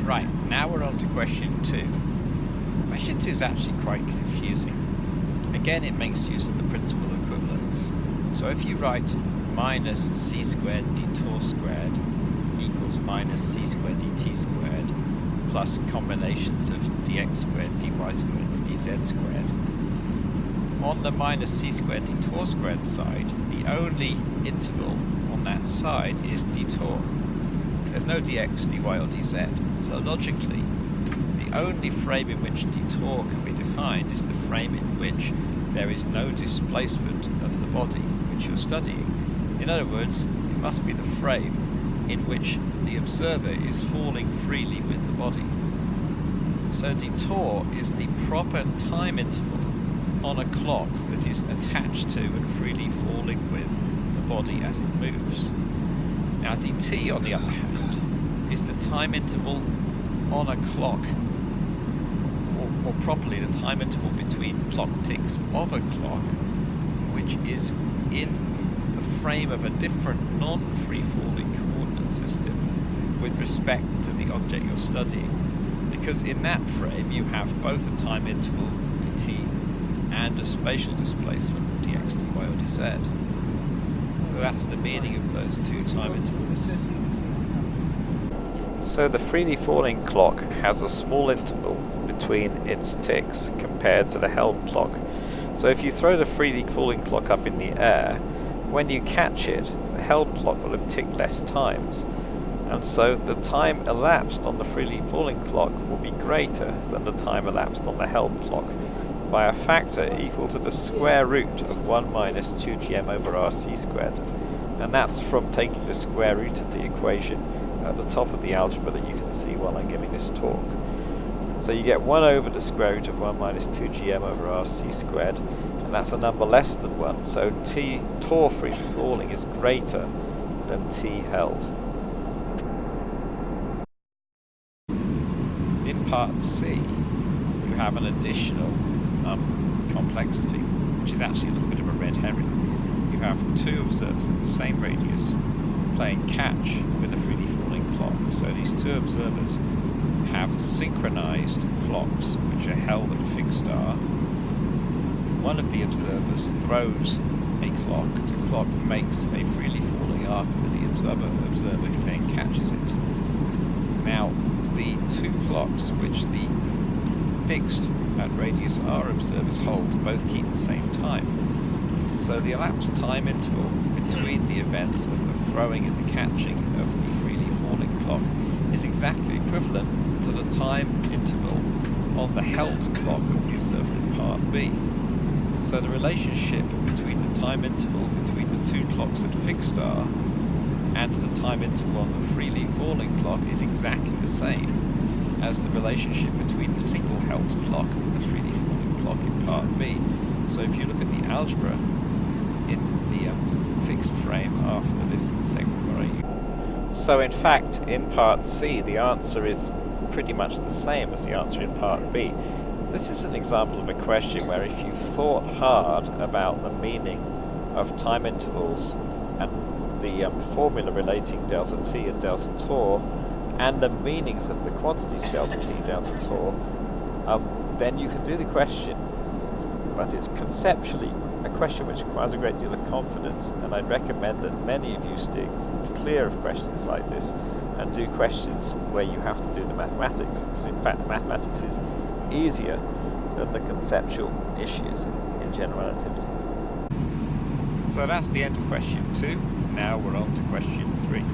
Right, now we're on to question 2. Question 2 is actually quite confusing. Again, it makes use of the principle of equivalence. So if you write minus c squared dτ squared equals minus c squared dt squared plus combinations of dx squared, dy squared, and dz squared, on the minus c squared dτ squared side, the only interval on that side is dτ. There's no dx, dy, or dz. So logically, the only frame in which dτ can be defined is the frame in which there is no displacement of the body which you're studying. In other words, it must be the frame in which the observer is falling freely with the body. So dτ is the proper time interval on a clock that is attached to and freely falling with the body as it moves. Now dt, on the other hand, is the time interval on a clock, or properly the time interval between clock ticks of a clock, which is in the frame of a different non-free falling coordinate system with respect to the object you're studying, because in that frame you have both a time interval dt and a spatial displacement dx, dy, or dz. So that's the meaning of those two time intervals. So the freely falling clock has a small interval between its ticks compared to the held clock. So if you throw the freely falling clock up in the air, when you catch it, the held clock will have ticked less times. And so the time elapsed on the freely falling clock will be greater than the time elapsed on the held clock by a factor equal to the square root of 1 minus 2gm over rc squared. And that's from taking the square root of the equation at the top of the algebra that you can see while I'm giving this talk. So you get 1 over the square root of 1 minus 2gm over rc squared, and that's a number less than 1, so tau freely falling is greater than t held. In part C, you have an additional complexity, which is actually a little bit of a red herring. You have two observers at the same radius playing catch with a freely falling clock. So these two observers have synchronized clocks which are held at a fixed star. One of the observers throws a clock. The clock makes a freely falling arc to the observer who then catches it. Now, the two clocks which the fixed at radius r observers hold both keep the same time. So the elapsed time interval between the events of the throwing and the catching of the freely falling clock is exactly equivalent to the time interval on the held clock of the observer in part B. So the relationship between the time interval between the two clocks at fixed star and the time interval on the freely falling clock is exactly the same as the relationship between the single held clock and the freely falling clock in part B. So if you look at the algebra in the fixed frame after this segment where I use. So in fact, in part C, the answer is pretty much the same as the answer in part B. This is an example of a question where if you thought hard about the meaning of time intervals and the formula relating delta t and delta tau, and the meanings of the quantities delta t, delta tau, then you can do the question, but it's conceptually a question which requires a great deal of confidence, and I'd recommend that many of you steer clear of questions like this and do questions where you have to do the mathematics, because in fact mathematics is easier than the conceptual issues in general relativity. So that's the end of question 2. Now we're on to question 3.